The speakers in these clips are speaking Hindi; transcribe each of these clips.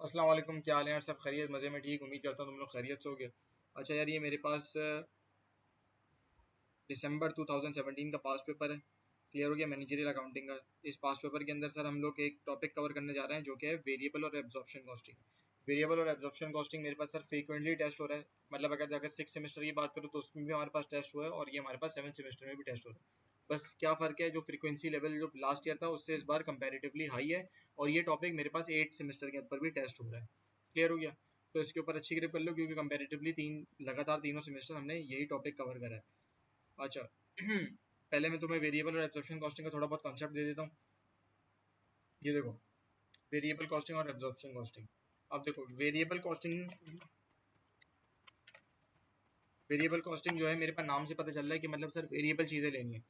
अस्सलाम वालेकुम, क्या हाल है यार? सब खैरियत, मज़े में, ठीक? उम्मीद करता हूँ तुम लोग खैरियत से होगे। अच्छा यार, ये मेरे पास दिसंबर 2017 का पास्ट पेपर है। क्लियर हो गया? मैनेजरियल अकाउंटिंग का। इस पास्ट पेपर के अंदर सर हम लोग एक टॉपिक कवर करने जा रहे हैं जो कि है वेरिएबल और एब्जॉर्प्शन कॉस्टिंग। वेरिएबल और एब्जॉर्प्शन कॉस्टिंग मेरे पास सर फ्रीक्वेंटली टेस्ट हो रहा है। मतलब अगर अगर 6 सेमेस्टर की बात करूँ तो उसमें भी हमारे पास टेस्ट हुआ है, और ये हमारे पास 7 सेमेस्टर में भी टेस्ट हो रहा है। बस क्या फ़र्क है, जो फ्रीक्वेंसी लेवल जो लास्ट ईयर था उससे इस बार कंपैरेटिवली हाई है, और ये टॉपिक मेरे पास 8 सेमेस्टर के ऊपर भी टेस्ट हो रहा है। क्लियर हो गया? तो इसके ऊपर अच्छी ग्रिप कर लो, क्योंकि कंपैरेटिवली लगातार तीनों सेमेस्टर हमने यही टॉपिक कवर करा है। अच्छा पहले मैं तुम्हें वेरिएबल और एब्जॉर्प्शन कॉस्टिंग का थोड़ा बहुत कॉन्सेप्ट दे देता हूँ। ये देखो, वेरिएबल कॉस्टिंग और एब्जॉर्प्शन कॉस्टिंग। अब देखो, वेरिएबल कॉस्टिंग जो है, मेरे पास नाम से पता चल रहा है कि मतलब सर वेरिएबल चीज़ें लेनी है।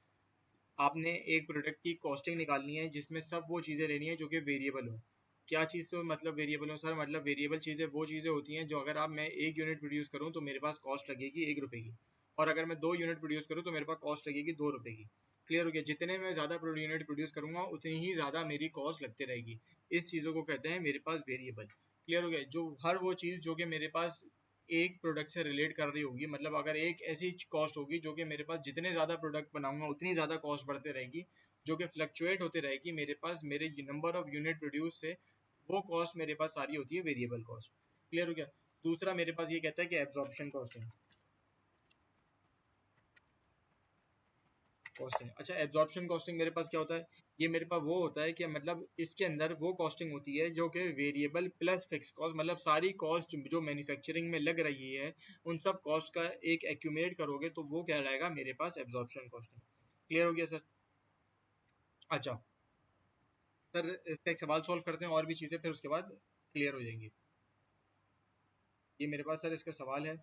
आपने एक प्रोडक्ट की कॉस्टिंग निकालनी है जिसमें सब वो चीज़ें लेनी है जो कि वेरिएबल हो। क्या चीज़ से मतलब वेरिएबल हो सर? मतलब वेरिएबल चीज़ें वो चीज़ें होती हैं जो अगर आप मैं 1 यूनिट प्रोड्यूस करूँ तो मेरे पास कॉस्ट लगेगी 1 रुपये की, और अगर मैं 2 यूनिट प्रोड्यूस करूँ तो मेरे पास कॉस्ट लगेगी 2 रुपये की। क्लियर हो गया? जितने मैं ज़्यादा यूनिट प्रोड्यूस करूंगा उतनी ही ज़्यादा मेरी कॉस्ट लगती रहेगी। इस चीज़ों को कहते हैं मेरे पास वेरिएबल। क्लियर हो गया? जो हर वो चीज़ जो कि मेरे पास एक प्रोडक्ट से रिलेट कर रही होगी, मतलब अगर एक ऐसी कॉस्ट होगी जो कि मेरे पास जितने ज़्यादा प्रोडक्ट बनाऊंगा उतनी ज़्यादा कॉस्ट बढ़ते रहेगी, जो कि फ्लक्चुएट होते रहेगी मेरे पास मेरे नंबर ऑफ यूनिट प्रोड्यूस से, वो कॉस्ट मेरे पास सारी होती है वेरिएबल कॉस्ट। क्लियर हो गया? दूसरा मेरे पास ये कहता है कि एब्जॉर्प्शन कॉस्टिंग। कॉस्टिंग, अच्छा, एब्जॉर्प्शन कॉस्टिंग मेरे पास क्या होता है? ये मेरे पास वो होता है कि मतलब इसके अंदर वो कॉस्टिंग होती है जो कि वेरिएबल प्लस फिक्स कॉस्ट, मतलब सारी कॉस्ट जो मैन्युफैक्चरिंग में लग रही है उन सब कॉस्ट का एक एक्यूमुलेट करोगे तो वो क्या रहेगा मेरे पास? Absorption costing. क्लियर हो गया सर? अच्छा सर, इसका एक सवाल सॉल्व करते हैं और भी चीज़ें फिर उसके बाद क्लियर हो जाएंगी। ये मेरे पास सर इसका सवाल है।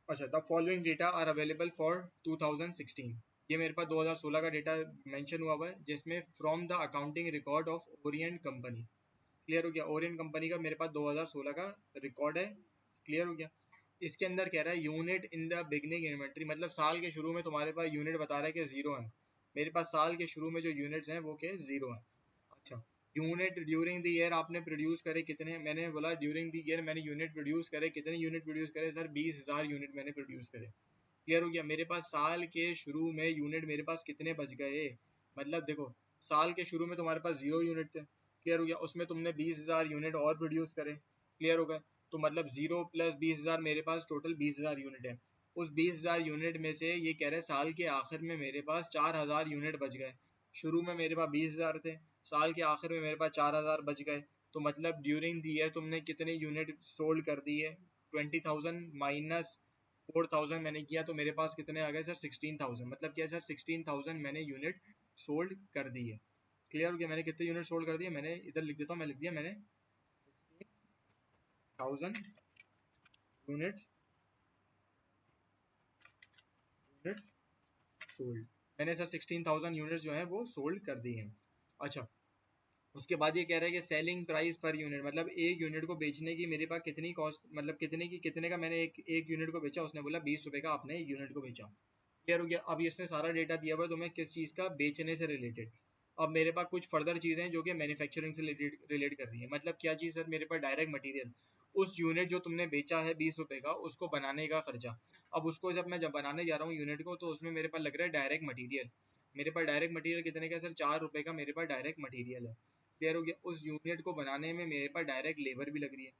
अच्छा, the following data are available for 2016। ये मेरे पास 2016 का डेटा मेंशन हुआ हुआ है, जिसमें from the accounting record of Orient company. Clear हो गया? ओरिएंट कंपनी का मेरे पास 2016 का रिकॉर्ड है। क्लियर हो गया? इसके अंदर कह रहा है unit in the beginning inventory, मतलब साल के शुरू में तुम्हारे पास यूनिट बता रहा है कि जीरो है। मेरे पास साल के शुरू में जो यूनिट्स हैं वो क्या? जीरो है। अच्छा, यूनिट ड्यूरिंग द ईयर आपने प्रोड्यूस करे कितने? मैंने बोला ड्यूरिंग द ईयर मैंने यूनिट प्रोड्यूस करे। कितने यूनिट प्रोड्यूस करे सर? 20,000 यूनिट मैंने प्रोड्यूस करे। क्लियर हो गया? मेरे पास साल के शुरू में यूनिट मेरे पास कितने बच गए? मतलब देखो, साल के शुरू में तुम्हारे पास 0 यूनिट थे। क्लियर हो गया? उसमें तुमने 20,000 यूनिट और प्रोड्यूस करे। क्लियर हो गया? तो मतलब 0 + 20,000 मेरे पास टोटल 20,000 यूनिट है। उस 20,000 यूनिट में से ये कह रहे हैं साल के आखिर में मेरे पास 4,000 यूनिट बच गए। शुरू में मेरे पास 20,000 थे, साल के आखिर में मेरे पास 4,000 बच गए। तो मतलब ड्यूरिंग द ईयर तुमने कितने यूनिट सोल्ड कर दिए? 20,000 माइनस 4,000 मैंने किया तो मेरे पास कितने आ गए सर? 16,000। मतलब क्या है सर? 16,000 मैंने यूनिट सोल्ड कर दी है। क्लियर हो गया? मैंने कितने यूनिट सोल्ड कर दिए? मैंने इधर लिख देता हूँ, मैं लिख दिया मैंने 1,000 यूनिट्स सोल्ड। मैंने सर 16,000 यूनिट्स जो है वो सोल्ड कर दी हैं। अच्छा, उसके बाद ये कह रहा है कि सेलिंग प्राइस पर यूनिट, मतलब एक यूनिट को बेचने की मेरे पास कितनी कॉस्ट, मतलब कितने का मैंने एक यूनिट को बेचा? उसने बोला 20 रुपए का आपने एक यूनिट को बेचा। क्लियर हो गया? अब इसने सारा डेटा दिया हुआ है तुम्हें किस चीज़ का? बेचने से रिलेटेड। अब मेरे पास कुछ फर्दर चीज़ें हैं जो कि मैन्युफैक्चरिंग से रिलेट कर रही है। मतलब क्या चीज़ सर? मेरे पास डायरेक्ट मटेरियल, उस यूनिट जो तुमने बेचा है 20 रुपए का, उसको बनाने का खर्चा। अब उसको जब बनाने जा रहा हूँ यूनिट को, तो उसमें मेरे पास लग रहा है डायरेक्ट मटीरियल। मेरे पास डायरेक्ट मटीरियल कितने का सर? 4 रुपए का मेरे पास डायरेक्ट मटीरियल है। क्लियर हो गया? उस यूनिट को बनाने में मेरे पास डायरेक्ट लेबर भी लग रही है।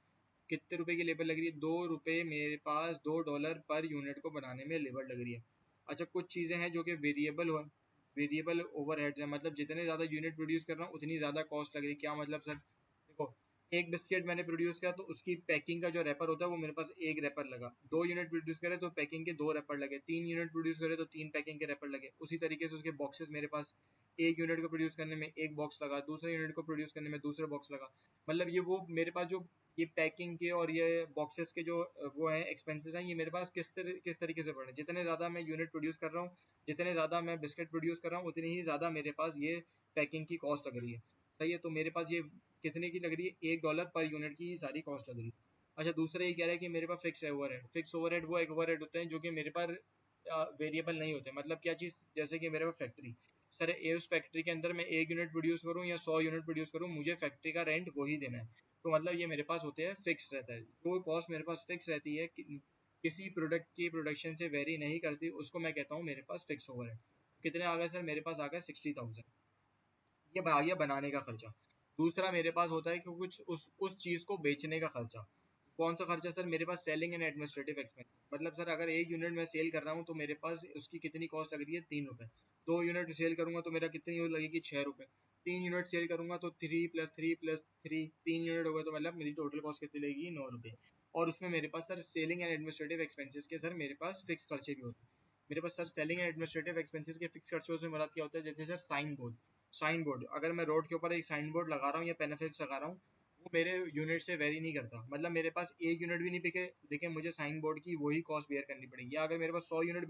कितने रुपए की लेबर लग रही है? 2 रुपए, मेरे पास $2 पर यूनिट को बनाने में लेबर लग रही है। अच्छा, कुछ चीज़ें हैं जो कि वेरिएबल ओवरहेड्स हैं, मतलब जितने ज़्यादा यूनिट प्रोड्यूस कर रहा हूँ उतनी ज़्यादा कॉस्ट लग रही है। क्या मतलब सर? देखो, एक बिस्किट मैंने प्रोड्यूस किया तो उसकी पैकिंग का जो रैपर होता है वो मेरे पास एक रैपर लगा। 2 यूनिट प्रोड्यूस करे तो पैकिंग के 2 रैपर लगे। 3 यूनिट प्रोड्यूस करे तो 3 पैकिंग के रैपर लगे। उसी तरीके से उसके बॉक्सेस मेरे पास, एक यूनिट को प्रोड्यूस करने में एक बॉक्स लगा, दूसरे यूनिट को प्रोड्यूस करने में दूसरा बॉक्स लगा। मतलब ये वो मेरे पास जो ये पैकिंग के और ये बॉक्सेस के जो वो हैं एक्सपेंसेस हैं, ये मेरे पास किस तरीके से बढ़ रहे हैं? जितने ज़्यादा मैं यूनिट प्रोड्यूस कर रहा हूँ, जितने ज़्यादा मैं बिस्किट प्रोड्यूस कर रहा हूँ, उतनी ही ज़्यादा मेरे पास ये पैकिंग की कॉस्ट लग रही है। सही है? तो मेरे पास ये कितने की लग रही है? $1 पर यूनिट की सारी कॉस्ट लग रही है। अच्छा, दूसरा ये कह रहा है कि मेरे पास फिक्स है ओवरहेड। फिक्स ओवरहेड वो एक ओवरहेड होते हैं जो कि मेरे पास वेरिएबल नहीं होते। मतलब क्या चीज़? जैसे कि मेरे पास फैक्ट्री, सर उस फैक्ट्री के अंदर मैं 1 यूनिट प्रोड्यूस करूँ या 100 यूनिट प्रोड्यूस करूँ, मुझे फैक्ट्री का रेंट वही देना है। तो मतलब ये मेरे पास होते हैं फिक्स रहता है। जो कॉस्ट मेरे पास फिक्स रहती है किसी प्रोडक्ट की प्रोडक्शन से वेरी नहीं करती, उसको मैं कहता हूँ मेरे पास फिक्स ओवर है। कितने आ गए सर? मेरे पास आ गया 60,000। ये आ गया बनाने का खर्चा। दूसरा मेरे पास होता है कि कुछ उस चीज को बेचने का खर्चा। कौन सा खर्चा सर? मेरे पास सेलिंग एंड एडमिनिस्ट्रेटिव एक्सपेंस। मतलब सर अगर एक यूनिट में सेल कर रहा हूँ तो मेरे पास उसकी कितनी कॉस्ट लग रही है? 3 रुपए। 2 यूनिट सेल करूंगा तो मेरा कितनी लगेगी? 6 रुपए। 3 यूनिट सेल करूंगा तो 3 + 3 + 3, 3 यूनिट हो गए तो मतलब मेरी टोटल कॉस्ट कितनी लगेगी? 9 रुपए। और उसमें मेरे पास sir selling and administrative expenses के सर मेरे पास फिक्स खर्चे भी होते हैं। मेरे पास sir selling and administrative expenses के फिक्स खर्चों से मुराद क्या होता है? जैसे सर साइन बोर्ड, अगर मैं रोड के ऊपर एक साइन बोर्ड लगा रहा हूँ या पेनाफ्लेक्स लगा रहा हूँ, वो मेरे यूनिट से वेरी नहीं करता। मतलब मेरे पास एक यूनिट भी नहीं बिके, लेकिन मुझे साइन बोर्ड की वही कॉस्ट बेयर करनी पड़ेगी। या अगर मेरे पास 100 यूनिट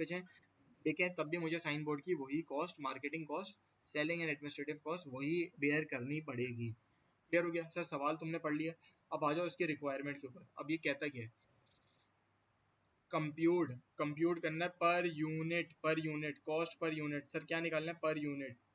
बिके तब भी मुझे साइन बोर्ड की वही cost, marketing cost, selling and administrative cost वही बेयर करनी पड़ेगी। क्लियर हो गया सर? सवाल तुमने पढ़ लिया। अब आ जाओ इसके रिक्वायरमेंट के ऊपर। अब ये कहता क्या है? कंप्यूट कंप्यूट करना है per unit cost per unit. Sir क्या निकालना है?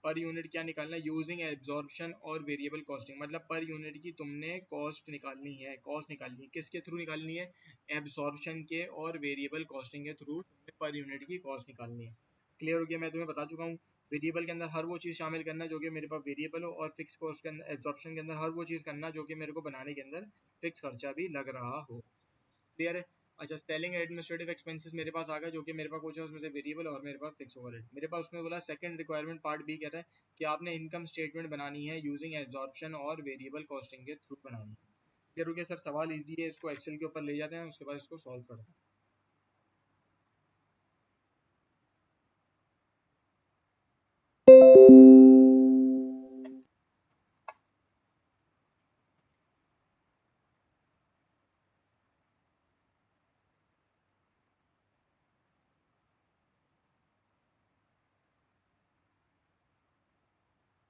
पर यूनिट क्या निकालना है? यूजिंग एब्जॉर्प्शन और वेरिएबल कॉस्टिंग। मतलब पर यूनिट की तुमने कॉस्ट निकालनी है। कॉस्ट निकालनी है किसके थ्रू निकालनी है? एब्जॉर्प्शन के और वेरिएबल कॉस्टिंग के थ्रू पर यूनिट की कॉस्ट निकालनी है। क्लियर हो गया? मैं तुम्हें बता चुका हूँ। वेरिएबल के अंदर हर वो चीज शामिल करना जो कि मेरे पास वेरिएबल हो, और फिक्स कॉस्ट के अंदर, एब्जॉर्प्शन के अंदर हर वो चीज करना जो कि मेरे को बनाने के अंदर फिक्स खर्चा भी लग रहा हो। क्लियर है? अच्छा, सेलिंग एडमिनिस्ट्रेटिव एक्सपेंसेस मेरे पास आ गया जो कि मेरे पास कुछ है उसमें से वेरिएबल और मेरे पास फिक्स ओवरहेड। मेरे पास उसमें बोला सेकंड रिक्वायरमेंट पार्ट बी कह रहा है कि आपने इनकम स्टेटमेंट बनानी है यूजिंग एब्जॉर्प्शन और वेरिएबल कॉस्टिंग के थ्रू बनानी है। क्लियर हो गया सर? सवाल इजी है, इसको एक्सेल के ऊपर ले जाते हैं, उसके बाद इसको सॉल्व करते हैं।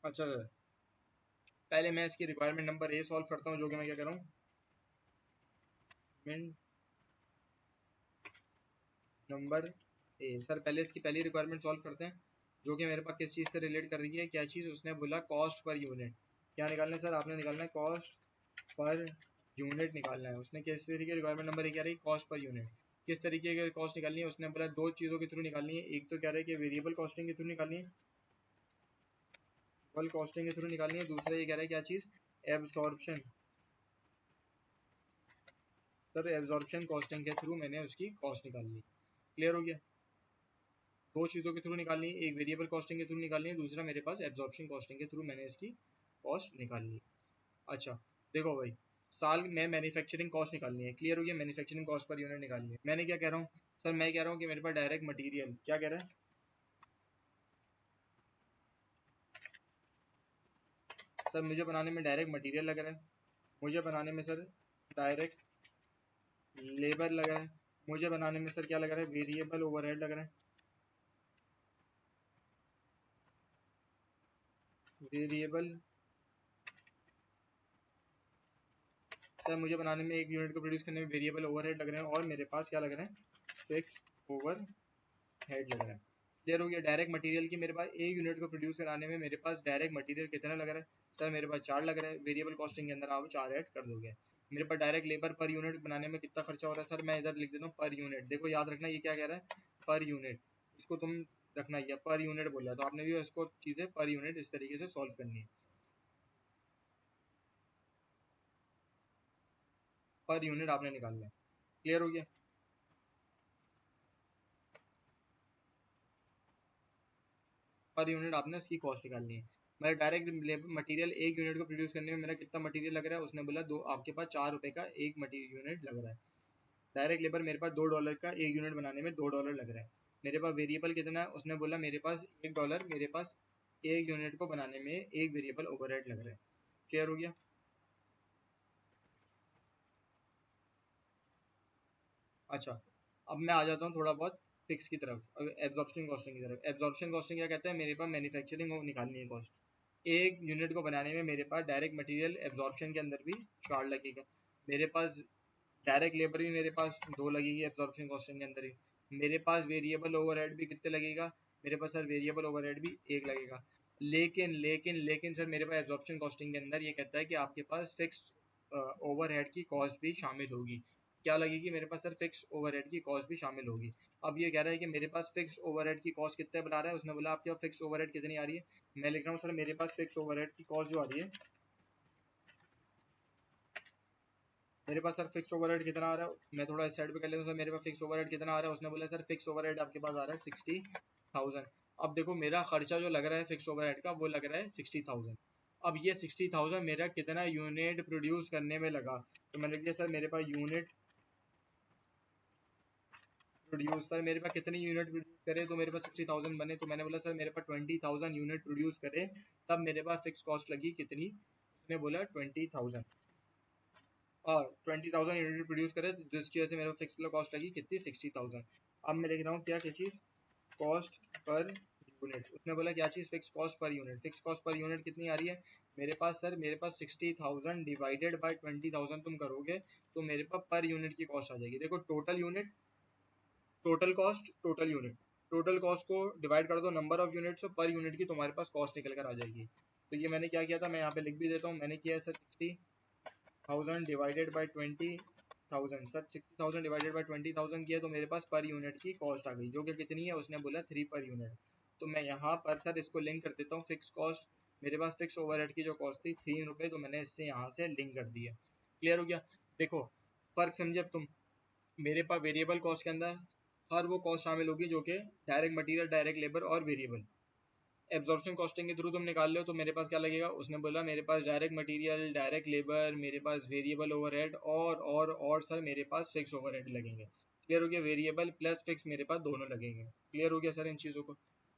अच्छा सर, पहले मैं इसकी रिक्वायरमेंट नंबर ए सॉल्व करता हूँ, जो कि मैं क्या कर रहा हूँ, नंबर ए। सर पहले इसकी पहली रिक्वायरमेंट सॉल्व करते हैं, जो कि मेरे पास किस चीज़ से रिलेट कर रही है? क्या चीज़? उसने बोला कॉस्ट पर यूनिट। क्या निकालना है सर? आपने निकालना है कॉस्ट पर यूनिट निकालना है। उसने किस तरीके की रिक्वायरमेंट नंबर क्या रही? Cost per unit. किस तरीके की कॉस्ट निकालनी है? उसने बोला दो चीज़ों के थ्रू निकालनी है। एक तो क्या रहा है कि वेरिएबल कॉस्टिंग के थ्रू निकालनी है, वेरिएबल कॉस्टिंग के थ्रू निकालनी है। दूसरा ये कह रहा है क्या चीज़? एब्सॉर्प्शन। सर एब्सॉर्प्शन कॉस्टिंग के थ्रू मैंने उसकी कॉस्ट निकालनी है। क्लियर हो गया? दो चीज़ों के थ्रू निकालनी है, एक वेरिएबल कॉस्टिंग के थ्रू निकालनी है, दूसरा मेरे पास एब्जॉर्प्शन कॉस्टिंग के थ्रू मैंने इसकी कॉस्ट निकालनी है। अच्छा, देखो भाई, साल में मैन्युफैक्चरिंग कॉस्ट निकालनी है। क्लियर हो गया? मैन्युफैक्चरिंग कॉस्ट पर यूनिट निकालनी है। मैंने क्या कह रहा हूँ सर? मैं कह रहा हूँ कि मेरे पास डायरेक्ट मटेरियल, क्या कह रहा है सर? मुझे बनाने में डायरेक्ट मटेरियल लग रहा है, मुझे बनाने में सर डायरेक्ट लेबर लग रहा है, मुझे बनाने में सर क्या लग रहा है? वेरिएबल ओवरहेड लग रहा है, वेरिएबल। सर मुझे बनाने में एक यूनिट को प्रोड्यूस करने में वेरिएबल ओवरहेड लग रहे हैं, और मेरे पास क्या लग रहा है? फिक्स ओवर हेड लग रहा है। क्लियर हो गया? डायरेक्ट मटेरियल की मेरे पास एक यूनिट को प्रोड्यूस कराने में मेरे पास डायरेक्ट मटेरियल कितना लग रहा है? सर मेरे पास 4 लग रहा है। वेरिएबल कॉस्टिंग के अंदर आप 4 ऐड कर दोगे। मेरे पास डायरेक्ट लेबर पर यूनिट बनाने में कितना खर्चा हो रहा है? सर मैं इधर लिख देता हूँ पर यूनिट। देखो याद रखना ये क्या कह रहा है? Per unit. इसको तुम रखना, ये पर यूनिट बोला तो आपने भी इसको चीज़ें पर यूनिट इस तरीके से सॉल्व करनी है। पर यूनिट आपने निकालना है। क्लियर हो गया? पर यूनिट आपने इसकी कॉस्ट निकालनी है। मेरा डायरेक्ट मटेरियल एक यूनिट को प्रोड्यूस करने में मेरा कितना मटेरियल लग रहा है? उसने बोला दो, आपके पास 4 रुपए का एक मटीरियल यूनिट लग रहा है। डायरेक्ट लेबर मेरे पास $2 का एक यूनिट बनाने में $2 लग रहा है। मेरे पास वेरिएबल कितना है? उसने बोला मेरे पास $1, मेरे पास एक यूनिट को बनाने में एक वेरिएबल ओवरहेड लग रहा है। क्लियर हो गया? अच्छा, अब मैं आ जाता हूँ थोड़ा बहुत फिक्स की तरफ, एब्जॉर्प्शन कॉस्टिंग की तरफ। एब्जॉर्प्शन कॉस्टिंग क्या कहता है? मेरे पास मैन्युफैक्चरिंग निकालनी है कॉस्ट। एक यूनिट को बनाने में मेरे पास डायरेक्ट मटेरियल एब्जॉर्प्शन के अंदर भी 4 लगेगा। मेरे पास डायरेक्ट लेबर भी मेरे पास 2 लगेगी एब्जॉर्प्शन कॉस्टिंग के अंदर ही। मेरे पास वेरिएबल ओवरहेड भी कितने लगेगा? मेरे पास सर वेरिएबल ओवरहेड भी 1 लगेगा। लेकिन सर मेरे पास एब्जॉर्प्शन कॉस्टिंग के अंदर ये कहता है कि आपके पास फिक्स ओवरहेड की कॉस्ट भी शामिल होगी। क्या लगेगी मेरे पास सर? फिक्स ओवरहेड की कॉस्ट भी शामिल होगी। अब ये कह रहा है कि मेरे पास फिक्स ओवरहेड की कॉस्ट कितने बता रहा है, उसने बोला आपके पास फिक्स ओवरहेड कितनी आ रही है। मैं लिख रहा हूँ सर मेरे पास फिक्स ओवरहेड की कॉस्ट जो आ रही है, मेरे पास सर फिक्स ओवरहेड कितना आ रहा है, मैं थोड़ा इस साइड पे कर लेता हूँ सर। मेरे पास फिक्स ओवरहेड कितना आ रहा है, उसने बोला सर फिक्स ओवरहेड आपके पास आ रहा है 60,000। अब देखो मेरा खर्चा जो लग रहा है फिक्स ओवरहेड का वो लग रहा है 60,000। अब ये 60,000 मेरा कितना यूनिट प्रोड्यूस करने में लगा, तो मैंने लिख दिया सर मेरे पास यूनिट प्रोड्यूस, सर मेरे पास कितने यूनिट प्रोड्यूस करे तो मेरे पास 60,000 बने, तो मैंने बोला सर मेरे पास 20,000 यूनिट प्रोड्यूस करे तब मेरे पास फिक्स कॉस्ट लगी कितनी, उसने बोला 20,000। और 20,000 यूनिट प्रोड्यूस करे तो जिसकी वजह से मेरे फिक्स कॉस्ट लगी कितनी, 60,000। अब मैं लिख रहा हूँ क्या क्या चीज़, कॉस्ट पर यूनिट। उसने बोला क्या चीज़, fix cost per unit. Fix cost per unit कितनी आ रही है मेरे पास सर, मेरे पास 60,000 डिवाइडेड बाय 20,000 तुम करोगे तो मेरे पास पर यूनिट की कॉस्ट आ जाएगी। देखो total unit, total cost, total unit, total cost को डिवाइड कर दो नंबर ऑफ यूनिट्स और पर यूनिट की तुम्हारे पास कॉस्ट निकल कर आ जाएगी। तो ये मैंने क्या किया था, मैं यहाँ पे लिख भी देता हूँ, मैंने किया है sir 60,000 divided by 20,000। Sir 60,000 divided by 20,000 किया तो मेरे पास पर यूनिट की कॉस्ट आ गई जो कि कितनी है, उसने बोला 3 पर यूनिट। तो मैं यहाँ पर सर इसको लिंक कर देता हूँ, फिक्स कॉस्ट मेरे पास फिक्स ओवरहेड की जो कॉस्ट थी 3 रुपये, तो मैंने इससे यहाँ से लिंक कर दिया। क्लियर हो गया? देखो फर्क समझे अब तुम, मेरे पास वेरिएबल कॉस्ट के अंदर हर वो कॉस्ट शामिल होगी जो कि डायरेक्ट मटेरियल, डायरेक्ट लेबर और वेरिएबल। एब्जॉर्प्शन कॉस्टिंग के थ्रू तुम निकाल लो तो मेरे पास क्या लगेगा, उसने बोला मेरे पास डायरेक्ट मटेरियल, डायरेक्ट लेबर, मेरे पास वेरिएबल ओवरहेड और सर मेरे पास फिक्स ओवरहेड लगेंगे। क्लियर हो गया? वेरिएबल प्लस फिक्स मेरे पास दोनों लगेंगे। क्लियर हो गया सर इन चीज़ों को?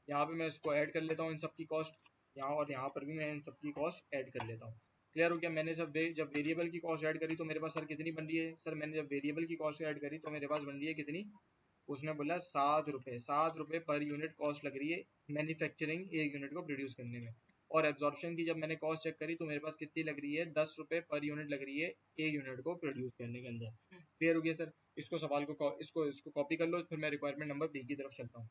यहाँ पे मैं इसको ऐड कर लेता हूँ इन सबकी कॉस्ट, यहाँ और यहाँ पर भी मैं इन सबकी कॉस्ट ऐड कर लेता हूँ। क्लियर हो गया? मैंने जब वेरिएबल की कॉस्ट ऐड करी तो मेरे पास सर कितनी बन रही है, सर मैंने जब वेरिएबल की कॉस्ट ऐड करी तो मेरे पास बन रही है कितनी, उसने बोला 7 रुपये, 7 रुपये पर यूनिट कॉस्ट लग रही है मैन्युफैक्चरिंग एक यूनिट को प्रोड्यूस करने में। और एब्जॉर्प्शन की जब मैंने कॉस्ट चेक करी तो मेरे पास कितनी लग रही है, 10 रुपये पर यूनिट लग रही है एक यूनिट को प्रोड्यूस करने के अंदर। क्लियर हो गया सर? इसको सवाल को इसको कॉपी कर लो, फिर मैं रिक्वायरमेंट नंबर बी की तरफ चलता हूँ।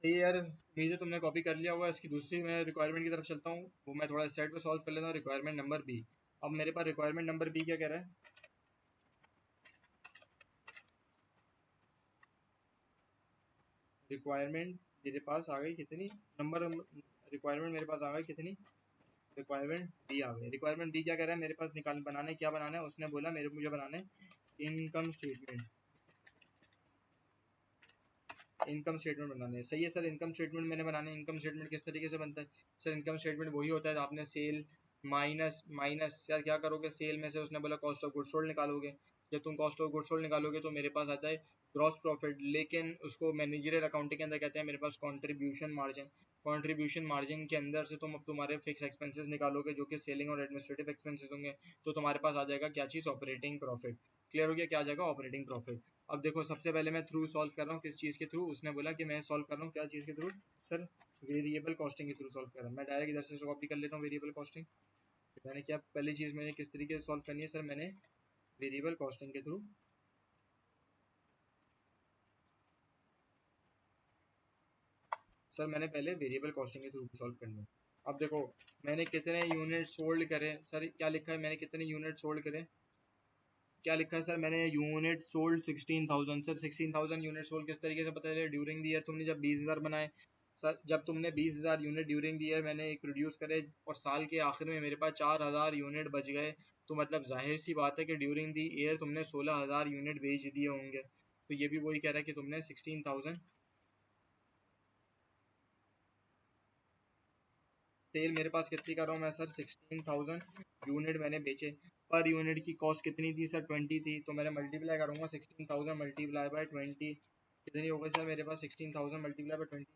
सही है यार, उम्मीद है तुमने कॉपी कर लिया होगा। इसकी दूसरी मैं रिक्वायरमेंट की तरफ चलता हूँ, वो मैं थोड़ा सेट पे सॉल्व कर लेता हूँ। Requirement number B. अब मेरे पास रिक्वायरमेंट नंबर बी क्या कह रहा है, रिक्वायरमेंट मेरे पास आ गई कितनी, नंबर रिक्वायरमेंट मेरे पास आ गई कितनी, रिक्वायरमेंट डी आ गई। रिक्वायरमेंट डी क्या कह रहा है मेरे पास, निकाल बनाना है, क्या बनाना है, उसने बोला मेरे मुझे बनाना है इनकम स्टेटमेंट, इनकम स्टेटमेंट बनाना है। सही है सर, इनकम स्टेटमेंट मैंने बनाना है। इनकम स्टेटमेंट किस तरीके से बनता है सर, इनकम स्टेटमेंट वही होता है आपने सेल माइनस माइनस यार क्या करोगे, सेल में से उसने बोला कॉस्ट ऑफ गुड्स सोल्ड निकालोगे। जब तुम कॉस्ट ऑफ गुड्स सोल्ड निकालोगे तो मेरे पास आता है ग्रॉस प्रॉफिट, लेकिन उसको मैनेजरियल अकाउंटिंग के अंदर कहते हैं मेरे पास कॉन्ट्रीब्यूशन मार्जिन। कॉन्ट्रीब्यूशन मार्जिन के अंदर से तुम अब तुम्हारे फिक्स एक्सपेंसेस निकालोगे जो कि सेलिंग और एडमिनिस्ट्रेटिव एक्सपेंसेस होंगे, तो तुम्हारे पास आ जाएगा क्या चीज़, ऑपरेटिंग प्रॉफिट। क्लियर हो गया? क्या आ जाएगा, ऑपरेटिंग प्रॉफिट। अब देखो सबसे पहले मैं थ्रू सॉल्व कर रहा हूँ, किस चीज़ के थ्रू, उसने बोला कि मैं सॉल्व कर रहा हूँ क्या चीज़ के थ्रू सर, वेरिएबल कॉस्टिंग के थ्रू सॉल्व कर रहा हूँ। मैं डायरेक्ट इधर से कॉपी कर लेता हूँ वेरिएबल कॉस्टिंग। मैंने क्या पहली चीज़ मैंने किस तरीके से सॉल्व करनी है सर, मैंने वेरिएबल कॉस्टिंग के थ्रू, सर मैंने पहले वेरिएबल कॉस्टिंग के थ्रू सॉल्व करनी है। अब देखो मैंने कितने यूनिट सोल्ड करे, सर क्या लिखा है मैंने कितने यूनिट सोल्ड करे, क्या लिखा है सर, मैंने unit sold 16,000। Sir 16,000 unit sold किस तरीके से पता चले, ड्यूरिंग द ईयर तुमने जब 20,000 बनाए, सर जब तुमने 20,000 यूनिट ड्यूरिंग द ईयर मैंने एक प्रोड्यूस करे और साल के आखिर में मेरे पास 4,000 यूनिट बच गए, तो मतलब जाहिर सी बात है कि ड्यूरिंग द ईयर तुमने 16,000 यूनिट बेच दिए होंगे। तो ये भी वही कह रहा है कि तुमने 16,000 सेल मेरे पास कितनी कर रहा हूँ मैं सर, 16,000 यूनिट मैंने बेचे। पर यूनिट की कॉस्ट कितनी थी सर, 20 थी, तो मैंने मल्टीप्लाई करूंगा 16,000 मल्टीप्लाई बाय 20। कितनी हो गई सर मेरे पास 16,000 मल्टीप्लाई बाय 20,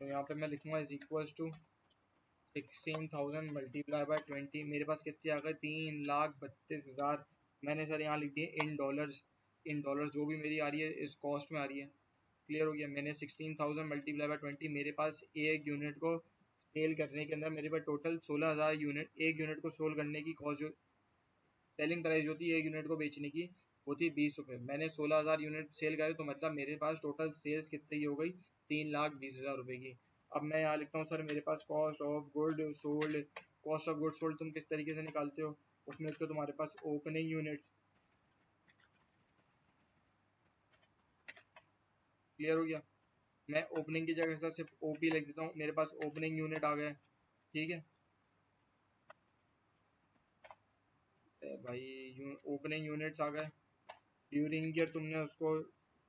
तो यहाँ पे मैं लिखूंगा is equal to 16,000 multiply by 20, मेरे पास कितने आ गए 3,32,000। मैंने सर यहाँ लिख दिए इन डॉलर्स, इन डॉलर जो भी मेरी आ रही है इस कॉस्ट में आ रही है। क्लियर हो गया। मैंने 16,000 मल्टीप्लाई बाय 20, मेरे पास एक यूनिट को सेल करने के अंदर मेरे पास टोटल 16,000 यूनिट, एक यूनिट को सोल्व करने की कॉस्ट जो सेलिंग प्राइस जो थी एक यूनिट को बेचने की वो थी 20 रुपये। मैंने 16,000 यूनिट सेल करे तो मतलब मेरे पास टोटल सेल्स कितने की हो गई 3,20,000 रुपये की। अब मैं यहाँ लिखता हूँ सर मेरे पास cost of good sold, cost of good sold तुम किस तरीके से निकालते हो, उसमें लिखते हो तुम्हारे पास ओपनिंग यूनिट्स। क्लियर हो गया। मैं ओपनिंग की जगह सर सिर्फ ओपी लिख देता हूँ, मेरे पास ओपनिंग यूनिट आ गए। ठीक है भाई, ओपनिंग यूनिट्स आ गए। ड्यूरिंग ईयर तुमने उसको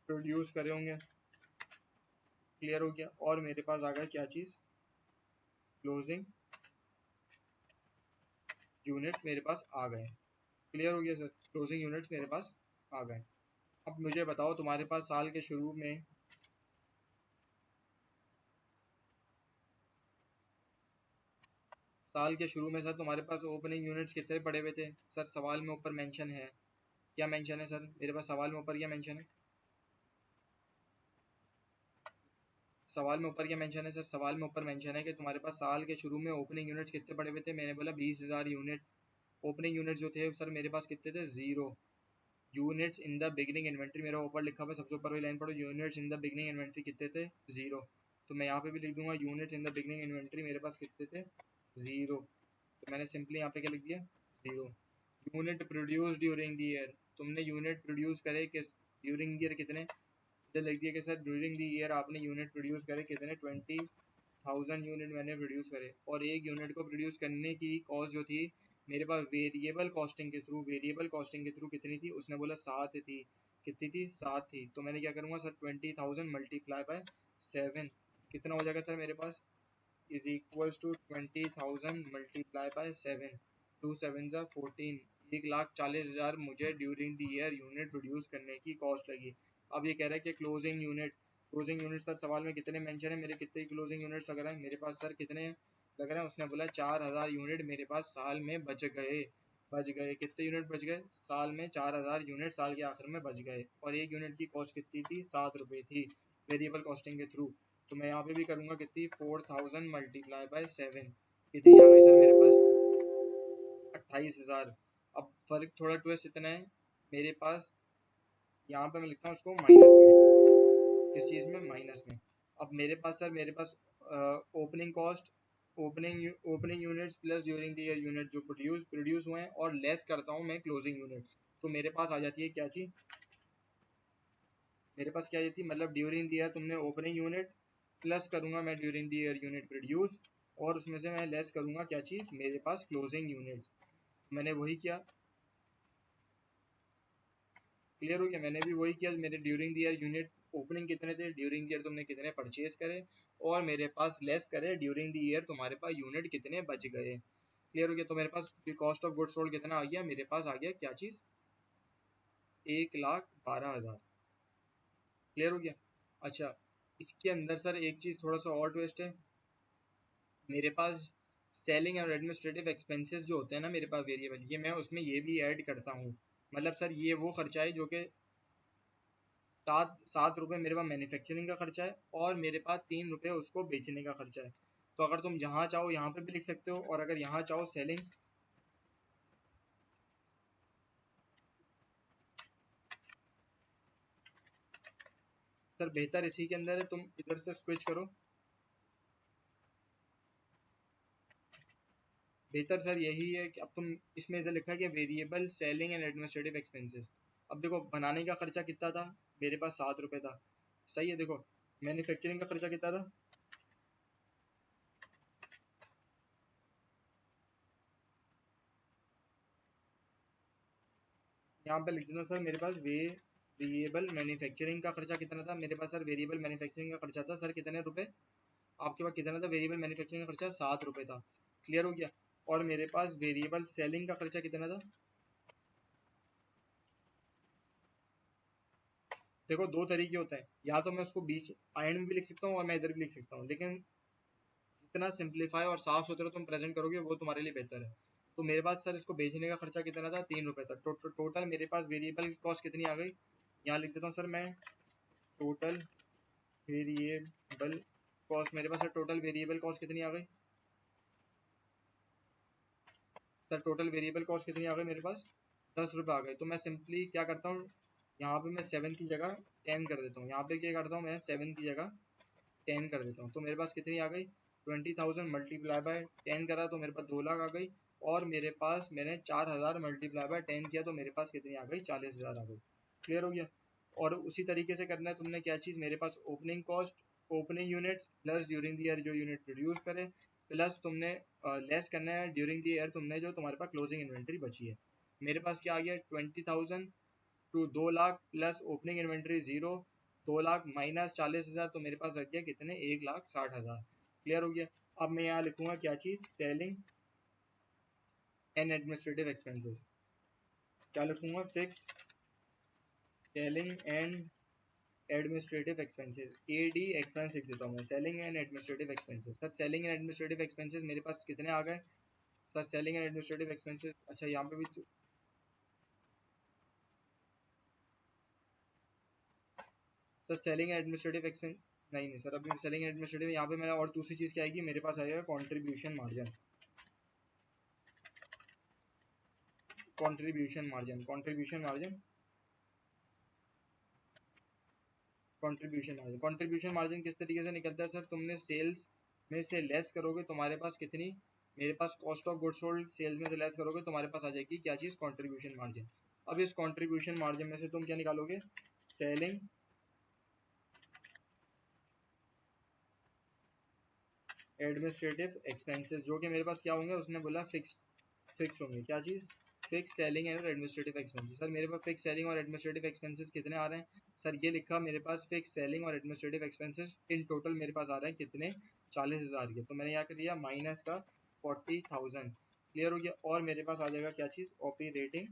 प्रोड्यूस करे होंगे। क्लियर हो गया। और मेरे पास आ गया क्या चीज़, क्लोजिंग यूनिट्स मेरे पास आ गए। क्लियर हो गया सर, क्लोजिंग यूनिट्स मेरे पास आ गए। अब मुझे बताओ तुम्हारे पास साल के शुरू में, साल के शुरू में सर तुम्हारे पास ओपनिंग यूनिट्स कितने पड़े हुए थे। सर सवाल में ऊपर मेंशन है, क्या मेंशन है सर मेरे पास सवाल में ऊपर क्या मेंशन है, सवाल में ऊपर क्या मेंशन है सर, सवाल में ऊपर मेंशन है कि तुम्हारे पास साल के शुरू में ओपनिंग यूनिट्स कितने पड़े हुए थे। मैंने बोला 20,000 यूनिट। ओपनिंग यूनिट जो थे सर मेरे पास कितने थे, zero. Units in the beginning inventory मेरा ऊपर लिखा हुआ है, सबसे ऊपर वाली लाइन पढ़ो, units in the beginning inventory कितने थे, जीरो। तो मैं यहाँ पे भी लिख दूंगा units in the beginning inventory मेरे पास कितने थे, जीरो। तो मैंने सिंपली यहाँ पे क्या लिख दिया, zero. Unit produce during the year, तुमने यूनिट प्रोड्यूस करे किस ड्यूरिंग ईयर कितने, तो लिख दिया कि सर ड्यूरिंग द ईयर आपने यूनिट प्रोड्यूस करे कितने, 20,000 यूनिट मैंने प्रोड्यूस करे। और एक यूनिट को प्रोड्यूस करने की कॉस्ट जो थी मेरे पास वेरिएबल कॉस्टिंग के थ्रू, वेरिएबल कॉस्टिंग के थ्रू कितनी थी, उसने बोला 7 थी। कितनी थी, 7 थी। तो मैंने क्या करूँगा सर 20,000 मल्टीप्लाई बाय 7, कितना हो जाएगा सर मेरे पास, is equals to 20,000 multiply by 7, 2 7 जा 14, 1,40,000 मुझे during the year unit produce करने की कॉस्ट लगी। अब ये कह रहा है कि closing unit, closing unit sir सवाल में कितने मेंशन है, मेरे कितने क्लोजिंग यूनिट्स लग रहा है मेरे पास सर, कितने लग रहा है, उसने बोला 4,000 यूनिट मेरे पास साल में बच गए। बच गए कितने यूनिट बच गए साल में, 4,000 यूनिट साल के आखिर में बच गए। और एक यूनिट की कॉस्ट कितनी थी, 7 रुपये थी वेरिएबल कॉस्टिंग के थ्रू। तो मैं यहाँ पे भी करूँगा कितनी, 4,000 मल्टीप्लाई बाय 7, कितनी आ गई सर मेरे पास, 28,000। अब फर्क थोड़ा ट्विस्ट इतना है मेरे पास, यहाँ पे मैं लिखता हूँ उसको माइनस में, किस चीज़ में, माइनस में। अब मेरे पास सर मेरे पास opening cost, opening units plus during the year unit जो प्रोड्यूस हुए हैं और लेस करता हूँ मैं क्लोजिंग यूनिट, तो मेरे पास आ जाती है क्या चीज़, मेरे पास क्या जाती है, मतलब ड्यूरिंग द ईयर तुमने ओपनिंग यूनिट प्लस करूंगा मैं during the year unit produce, और उसमें से मैं लेस करूंगा क्या चीज़, मेरे पास क्लोजिंग यूनिट्स। मैंने वही किया। क्लियर हो गया, मैंने भी वही किया। मेरे during the year unit opening कितने थे, ड्यूरिंग द ईयर तुमने कितने परचेज करे, और मेरे पास लेस करे ड्यूरिंग द ईयर तुम्हारे पास यूनिट कितने बच गए। क्लियर हो गया। तो मेरे पास कॉस्ट ऑफ गुड्स सोल्ड कितना आ गया, मेरे पास आ गया क्या चीज़, 1,12,000। क्लियर हो गया। अच्छा, इसके अंदर सर एक चीज़ थोड़ा सा और ट्विस्ट है, मेरे पास सेलिंग और एडमिनिस्ट्रेटिव एक्सपेंसेस जो होते हैं ना मेरे पास वेरिएबल, ये मैं उसमें ये भी ऐड करता हूँ। मतलब सर ये वो खर्चा है जो कि 7 रुपये मेरे पास मैन्युफैक्चरिंग का खर्चा है, और मेरे पास 3 रुपये उसको बेचने का खर्चा है। तो अगर तुम जहाँ चाहो यहाँ पे भी लिख सकते हो, और अगर यहाँ चाहो सेलिंग, सर बेहतर इसी के अंदर है, तुम इधर से स्विच करो। बेहतर सर यही है कि अब तुम इसमें इधर लिखा है कि variable selling and administrative expenses. अब देखो बनाने का खर्चा कितना था, मेरे पास 7 रुपये था। सही है। देखो मैन्युफैक्चरिंग का खर्चा कितना था, यहाँ पे लिख देना सर मेरे पास वेरिएबल मैन्युफैक्चरिंग का खर्चा कितना था, मेरे पास सर वेरिएबल मैन्युफैक्चरिंग का खर्चा था सर कितने रुपए, आपके पास कितना था वेरिएबल मैन्युफैक्चरिंग का खर्चा, 7 रुपये था। क्लियर हो गया। और मेरे पास वेरिएबल सेलिंग का खर्चा कितना था, देखो दो तरीके होते हैं, या तो मैं उसको बीच एंड में भी लिख सकता हूँ और मैं इधर भी लिख सकता हूँ, लेकिन जितना सिंप्लीफाई और साफ सुथरा तुम प्रेजेंट करोगे वो तुम्हारे लिए बेहतर है। तो मेरे पास सर इसको बेचने का खर्चा कितना था, 3 रुपए था। टोटल मेरे पास वेरिएबल कॉस्ट कितनी आ गई, यहाँ लिख देता हूँ सर मैं। टोटल वेरिएबल कॉस्ट मेरे पास, टोटल वेरिएबल कॉस्ट कितनी आ गई सर, टोटल वेरिएबल कॉस्ट कितनी आ गई मेरे पास, 10 रुपये आ गए। तो मैं सिंपली क्या करता हूँ, यहाँ पे मैं 7 की जगह 10 कर देता हूँ, यहाँ पे क्या करता हूँ मैं 7 की जगह 10 कर देता हूँ। तो मेरे पास कितनी आ गई, 20,000 मल्टीप्लाई बाय 10 करा तो मेरे पास 2 लाख आ गई। और मेरे पास मैंने 4,000 मल्टीप्लाई बाय 10 किया तो मेरे पास कितनी आ गई, 40,000 आ गई। क्लियर हो गया। और उसी तरीके से करना है तुमने, क्या चीज़, मेरे पास opening cost, opening units plus during the year जो यूनिट प्रोड्यूस करे, प्लस तुमने लेस करना है ड्यूरिंग द ईयर तुमने जो तुम्हारे पास क्लोजिंग इन्वेंट्री बची है। मेरे पास क्या आ गया, 20,000 to 2 lakh plus opening inventory 0, 2 lakh minus 40,000 तो मेरे पास रख दिया कितने, 1,60,000। क्लियर हो गया। अब मैं यहाँ लिखूंगा क्या चीज़, सेलिंग एंड एडमिनिस्ट्रेटिव एक्सपेंसेस। क्या लिखूंगा, fixed selling and administrative expenses, AD expense लिख देता हूँ मैं, selling and administrative expenses. Sir selling and administrative expenses मेरे पास कितने आ गए sir, selling and administrative expenses, अच्छा यहाँ पे भी सर सेलिंग एडमिनिस्ट्रेटिव एक्सपेंस, नहीं नहीं सर, अभी सेलिंग एडमिनिस्ट्रेटिव यहाँ पे मेरा और दूसरी चीज़ क्या आएगी, मेरे पास आएगा contribution margin. Contribution margin, contribution margin, contribution margin, contribution margin किस तरीके से निकलता है सर, तुमने सेल्स में से लेस करोगे तुम्हारे पास कितनी, मेरे पास cost of goods sold, sales में से लेस करोगे तुम्हारे पास आ जाएगी क्या चीज़, कंट्रीब्यूशन मार्जिन। अब इस कंट्रीब्यूशन मार्जिन में से तुम क्या निकालोगे, सेलिंग एडमिनिस्ट्रेटिव एक्सपेंसेस, जो कि मेरे पास क्या होंगे, उसने बोला फिक्स, फिक्स होंगे क्या चीज़, fix selling and administrative expenses. Sir मेरे पास फिक्स सेलिंग और एडमिनिस्ट्रेटिव एक्सपेंसेस कितने आ रहे हैं सर, ये लिखा मेरे पास फिक्स सेलिंग और एडमिनिस्ट्रेटिव एक्सपेंसेस इन टोटल मेरे पास आ रहे हैं कितने, 40,000 के। तो मैंने यहाँ कर दिया माइनस का 40,000। क्लियर हो गया। और मेरे पास आ जाएगा क्या चीज़, ऑपरेटिंग,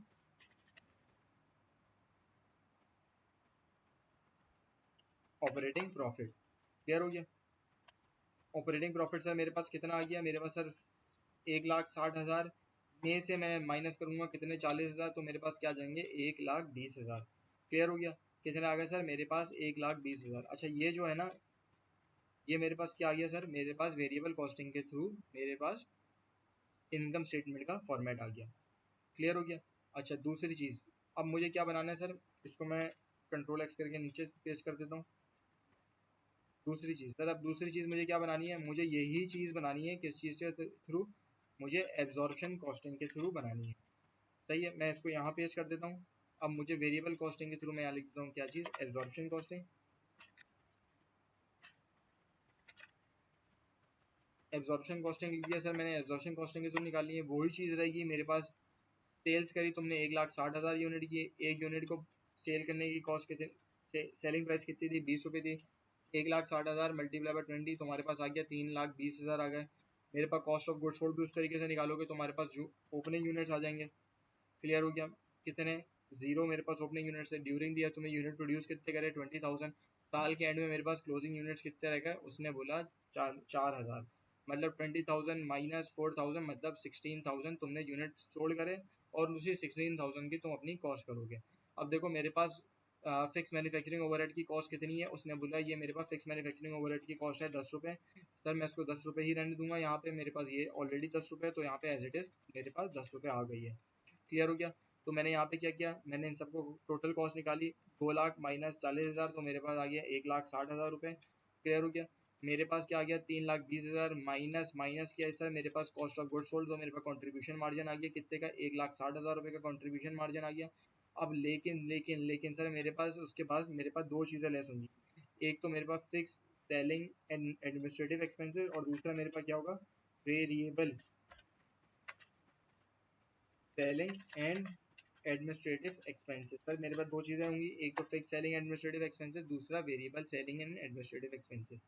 ऑपरेटिंग प्रॉफिट। क्लियर हो गया। ऑपरेटिंग प्रॉफिट सर मेरे पास कितना आ गया, मेरे पास सर 1,60,000 में से मैं माइनस करूंगा कितने, 40,000, तो मेरे पास क्या आ जाएंगे, 1,20,000। क्लियर हो गया। कितने आ गए सर, मेरे पास 1,20,000। अच्छा ये जो है ना, ये मेरे पास क्या आ गया सर, मेरे पास वेरिएबल कॉस्टिंग के थ्रू मेरे पास इनकम स्टेटमेंट का फॉर्मेट आ गया। क्लियर हो गया। अच्छा दूसरी चीज़, अब मुझे क्या बनाना है सर, इसको मैं कंट्रोल एक्स करके नीचे पेस्ट कर देता हूँ। दूसरी चीज़ सर, अब दूसरी चीज़ मुझे क्या बनानी है, मुझे यही चीज़ बनानी है, किस चीज़ के थ्रू, मुझे एब्जॉर्प्शन कॉस्टिंग के थ्रू बनानी है। सही है, मैं इसको यहाँ पेस्ट कर देता हूँ। अब मुझे वेरिएबल कॉस्टिंग के थ्रू मैं यहाँ लिख देता हूँ क्या चीज़, एब्जॉर्प्शन कॉस्टिंग। एब्जॉर्प्शन कॉस्टिंग लिख दिया सर मैंने, एब्जॉर्प्शन कॉस्टिंग के थ्रू निकालनी है, वही चीज़ रहेगी मेरे पास। सेल्स करी तुमने 1,60,000 यूनिट की, एक यूनिट को सेल करने की कॉस्ट कितनी, सेलिंग प्राइस कितनी थी, 20 रुपये थी। 1,60,000 मल्टीप्लाई बाय 20 तुम्हारे पास आ गया 3,20,000 आ गए। मेरे पास कॉस्ट ऑफ गुड्स सोल्ड भी उस तरीके से निकालोगे तो हमारे पास जो ओपनिंग यूनिट्स आ जाएंगे। क्लियर हो गया। कितने, 0 मेरे पास ओपनिंग यूनिट्स है। ड्यूरिंग दिया तुम्हें यूनिट प्रोड्यूस कितने करे, 20,000। साल के एंड में मेरे पास क्लोजिंग यूनिट्स कितने रह गए, उसने बोला 4,000। मतलब 20,000 माइनस 4,000 मतलब 16,000 तुमने यूनिट सोल्ड करे, और उसी 16,000 की तुम अपनी कॉस्ट करोगे। अब देखो मेरे पास फिक्स मैन्युफैक्चरिंग ओवरहेड की कॉस्ट कितनी है, उसने बोला ये मेरे पास फिक्स मैन्युफैक्चरिंग ओवरहेड की कॉस्ट है 10 रुपये। सर मैं इसको 10 रुपये ही रहने दूंगा, यहाँ पे मेरे पास ये ऑलरेडी 10 रुपये, तो यहाँ पे एज इट इज मेरे पास 10 रुपये आ गई है। क्लियर हो गया। तो मैंने यहाँ पे क्या किया, मैंने इन सबको टोटल कॉस्ट निकाली, 2 लाख माइनस 40,000 तो मेरे पास आ गया 1,60,000 रुपये। क्लियर हो गया। मेरे पास क्या आ गया, 3,20,000 माइनस माइनस किया सर, मेरे पास कॉस्ट ऑफ गुड्स सोल्ड, तो मेरे पास कंट्रीब्यूशन मार्जिन आ गया कितने का, 1,60,000 रुपये का कंट्रीब्यूशन मार्जिन आ गया। अब लेकिन लेकिन लेकिन सर मेरे पास उसके पास मेरे पास दो चीज़ें लेस होंगी। एक तो मेरे पास fix selling and administrative expenses, और दूसरा मेरे पास क्या होगा, variable selling and administrative expenses. पर मेरे पास दो चीज़ें होंगी, एक तो फिक्स सेलिंग एडमिनिस्ट्रेटिव एक्सपेंसेस, दूसरा variable selling and administrative expenses.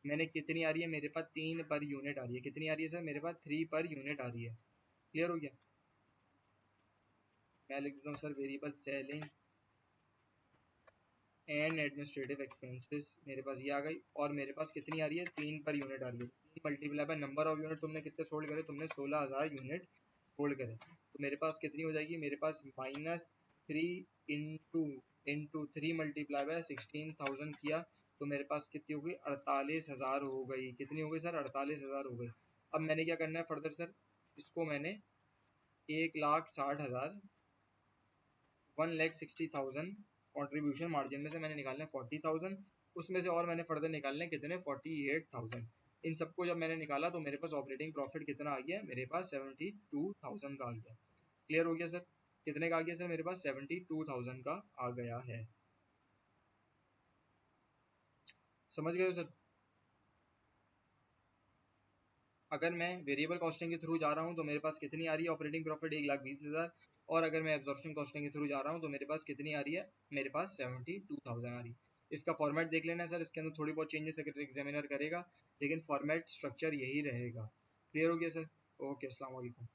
मैंने कितनी आ रही है, मेरे पास 3 पर यूनिट आ रही है, कितनी आ रही है सर, मेरे पास 3 पर यूनिट आ रही है। क्लियर हो गया। मैं लिख देता हूँ sir variable selling and administrative expenses मेरे पास ये आ गई, और मेरे पास कितनी आ रही है, 3 पर यूनिट आ रही है। 3 multiply by number of unit, तुमने कितने सोल्ड करे, तुमने 16,000 यूनिट होल्ड करे, तो मेरे पास कितनी हो जाएगी, मेरे पास -3 इंटू 3 मल्टीप्लाई बाय 16,000 किया, तो मेरे पास कितनी हो गई, 48,000 हो गई। कितनी हो गई सर, 48,000 हो गई। अब मैंने क्या करना है फर्दर सर, इसको मैंने 1,60,000 1,60,000 कॉन्ट्रीब्यूशन मार्जिन में से मैंने निकालना है 40,000, उसमें से और मैंने फर्दर निकालने कितने 48,000। इन सबको जब मैंने निकाला तो मेरे पास ऑपरेटिंग प्रॉफिट कितना आ गया, मेरे पास 72,000 का आ गया। क्लियर हो गया सर, कितने का आ गया सर, मेरे पास 72,000 का आ गया है। समझ गए सर। अगर मैं वेरिएबल कॉस्टिंग के थ्रू जा रहा हूँ तो मेरे पास कितनी आ रही है ऑपरेटिंग प्रॉफिट, 1,20,000, और अगर मैं एब्जॉर्प्शन कॉस्टिंग के थ्रू जा रहा हूँ तो मेरे पास कितनी आ रही है, मेरे पास 72,000 आ रही है। इसका फॉर्मेट देख लेना है सर, इसके अंदर थोड़ी बहुत चेंजेस अगर एग्जामिनर करेगा, लेकिन फॉर्मेट स्ट्रक्चर यही रहेगा। क्लियर हो गया सर, ओके, अस्सलाम वालेकुम।